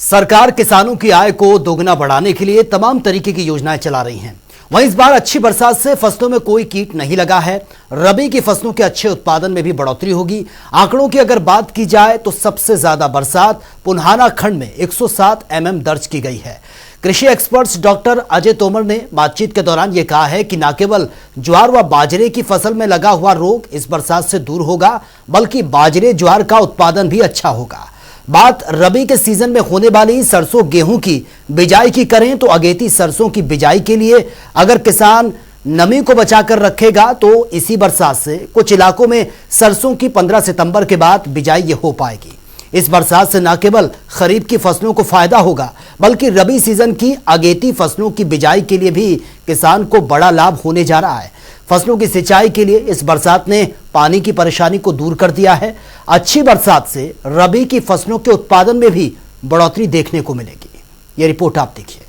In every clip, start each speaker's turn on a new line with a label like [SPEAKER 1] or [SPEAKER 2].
[SPEAKER 1] सरकार किसानों की आय को दोगुना बढ़ाने के लिए तमाम तरीके की योजनाएं चला रही हैं। वहीं इस बार अच्छी बरसात से फसलों में कोई कीट नहीं लगा है। रबी की फसलों के अच्छे उत्पादन में भी बढ़ोतरी होगी। आंकड़ों की अगर बात की जाए तो सबसे ज्यादा बरसात पुन्हाना खंड में 107 mm दर्ज की गई है। कृषि एक्सपर्ट्स डॉक्टर अजय तोमर ने बातचीत के दौरान यह कहा है कि न केवल ज्वार व बाजरे की फसल में लगा हुआ रोग इस बरसात से दूर होगा, बल्कि बाजरे ज्वार का उत्पादन भी अच्छा होगा। बात रबी के सीजन में होने वाली सरसों गेहूं की बिजाई की करें तो अगेती सरसों की बिजाई के लिए अगर किसान नमी को बचाकर रखेगा तो इसी बरसात से कुछ इलाकों में सरसों की 15 सितंबर के बाद बिजाई हो पाएगी। इस बरसात से न केवल खरीफ की फसलों को फायदा होगा, बल्कि रबी सीजन की अगेती फसलों की बिजाई के लिए भी किसान को बड़ा लाभ होने जा रहा है। फसलों की सिंचाई के लिए इस बरसात ने पानी की परेशानी को दूर कर दिया है। अच्छी बरसात से रबी की फसलों के उत्पादन में भी बढ़ोतरी देखने को मिलेगी। ये रिपोर्ट आप देखिए।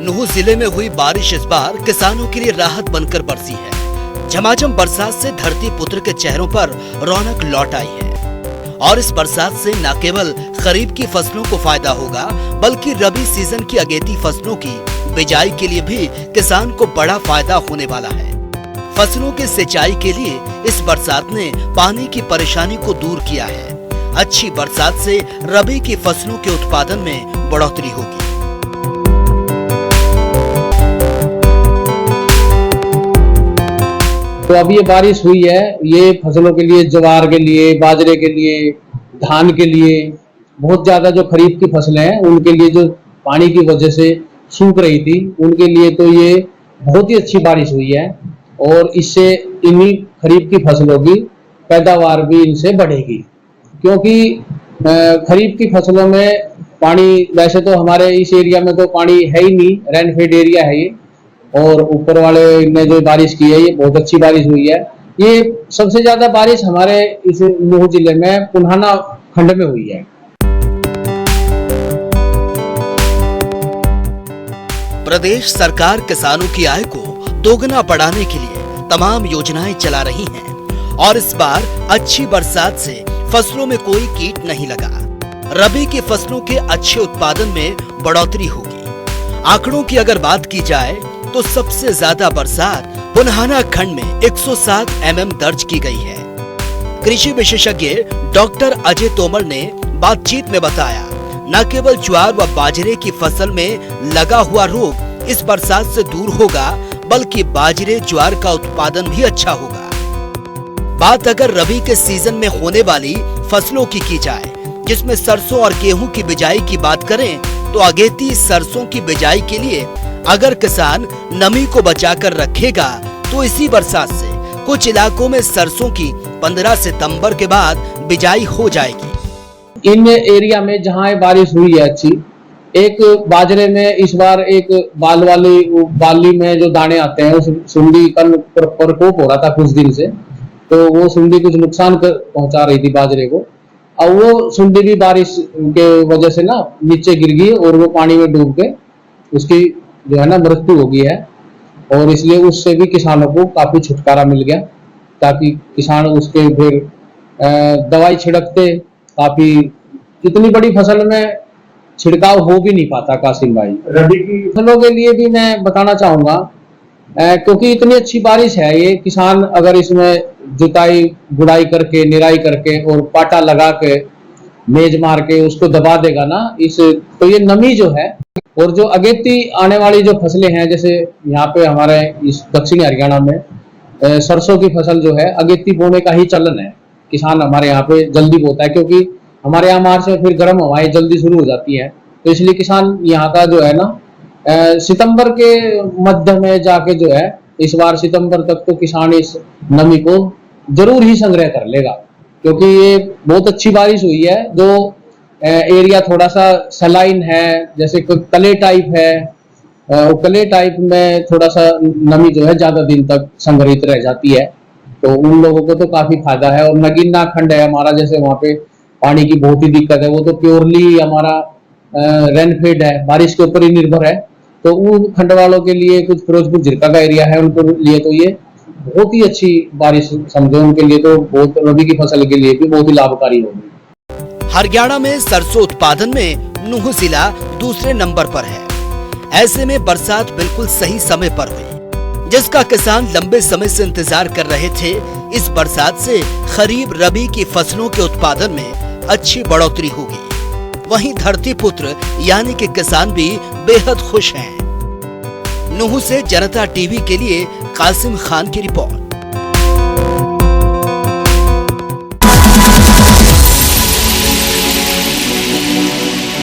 [SPEAKER 1] नूह जिले में हुई बारिश इस बार किसानों के लिए राहत बनकर बरसी है। झमाझम बरसात से धरती पुत्र के चेहरों पर रौनक लौट आई है और इस बरसात से न केवल खरीफ की फसलों को फायदा होगा, बल्कि रबी सीजन की अगेती फसलों की बिजाई के लिए भी किसान को बड़ा फायदा होने वाला है। फसलों की सिंचाई के लिए इस बरसात ने पानी की परेशानी को दूर किया है। अच्छी बरसात से रबी की फसलों के उत्पादन में बढ़ोतरी होगी।
[SPEAKER 2] तो अब ये बारिश हुई है, ये फसलों के लिए, ज्वार के लिए, बाजरे के लिए, धान के लिए, बहुत ज्यादा जो खरीफ की फसलें हैं उनके लिए जो पानी की वजह से सूख रही थी, उनके लिए तो ये बहुत ही अच्छी बारिश हुई है और इससे इन्हीं खरीफ की फसलों की पैदावार भी इनसे बढ़ेगी। क्योंकि खरीफ की फसलों में पानी, वैसे तो हमारे इस एरिया में तो पानी है ही नहीं, रेनफेड एरिया है ये, और ऊपर वाले ने जो बारिश की है ये बहुत अच्छी बारिश हुई है। ये सबसे ज्यादा बारिश हमारे इस नूह जिले में पुन्हाना खंड में हुई है।
[SPEAKER 1] प्रदेश सरकार किसानों की आय को दोगुना बढ़ाने के लिए तमाम योजनाएं चला रही हैं और इस बार अच्छी बरसात से फसलों में कोई कीट नहीं लगा। रबी की फसलों के अच्छे उत्पादन में बढ़ोतरी होगी। आंकड़ों की अगर बात की जाए तो सबसे ज्यादा बरसात पुन्हाना खंड में 107 mm दर्ज की गई है। कृषि विशेषज्ञ डॉक्टर अजय तोमर ने बातचीत में बताया, न केवल ज्वार व बाजरे की फसल में लगा हुआ रोग इस बरसात से दूर होगा, बल्कि बाजरे ज्वार का उत्पादन भी अच्छा होगा। बात अगर रबी के सीजन में होने वाली फसलों की जाए, जिसमें सरसों और गेहूं की बिजाई की बात करें तो अगेती सरसों की बिजाई के लिए अगर किसान नमी को बचाकर रखेगा तो इसी बरसात से कुछ इलाकों में सरसों की 15 सितंबर के बाद बिजाई हो जाएगी।
[SPEAKER 2] इन एरिया में जहां बारिश हुई है अच्छी, एक बाजरे में इस बार एक बाली में जो दाने आते हैं उस सुंडी का प्रकोप हो रहा था कुछ दिन से, तो वो सुंडी कुछ नुकसान पहुंचा रही थी बाजरे को। अब वो सुंडी भी बारिश के वजह से ना नीचे गिर गई और वो पानी में डूब के उसकी जो है ना मृत्यु हो गई है, और इसलिए उससे भी किसानों को काफी छुटकारा मिल गया, ताकि किसान उसके फिर दवाई छिड़कते, काफी इतनी बड़ी फसल में छिड़काव हो भी नहीं पाता। कासिम भाई, रबी की फसलों के लिए भी मैं बताना चाहूंगा, क्योंकि इतनी अच्छी बारिश है, ये किसान अगर इसमें जुताई गुड़ाई करके, निराई करके और पाटा लगा के मेज मार के उसको दबा देगा ना, इस तो ये नमी जो है, और जो अगेती आने वाली जो फसलें हैं, जैसे यहाँ पे हमारे इस दक्षिणी हरियाणा में सरसों की फसल जो है अगेती बोने का ही चलन है। किसान हमारे यहाँ पे जल्दी बोता है, क्योंकि हमारे यहाँ मार्च में फिर गर्म हवाएं जल्दी शुरू हो जाती हैं, तो इसलिए किसान यहाँ का जो है ना सितंबर के मध्य में जाके जो है, इस बार सितंबर तक तो किसान इस नमी को जरूर ही संग्रह कर लेगा, क्योंकि ये बहुत अच्छी बारिश हुई है। जो एरिया थोड़ा सा सलाइन है, जैसे कले टाइप है, कले टाइप में थोड़ा सा नमी जो है ज्यादा दिन तक संग्रहित रह जाती है, तो उन लोगों को तो काफी फायदा है। और नगीना खंड है हमारा, जैसे वहाँ पे पानी की बहुत ही दिक्कत है, वो तो प्योरली हमारा रेनफेड है, बारिश के ऊपर ही निर्भर है, तो उन खंड वालों के लिए, कुछ फिरोजपुर झिरका का एरिया है, उनके लिए तो ये बहुत ही अच्छी बारिश समझो उनके लिए, तो बहुत रबी की फसल के लिए भी बहुत ही लाभकारी होगी।
[SPEAKER 1] हरियाणा में सरसों उत्पादन में नूंह जिला दूसरे नंबर पर है। ऐसे में बरसात बिल्कुल सही समय पर हुई, जिसका किसान लंबे समय से इंतजार कर रहे थे। इस बरसात से खरीफ रबी की फसलों के उत्पादन में अच्छी बढ़ोतरी होगी। वहीं धरती पुत्र यानी कि किसान भी बेहद खुश हैं। नूंह से जनता टीवी के लिए कासिम खान की रिपोर्ट।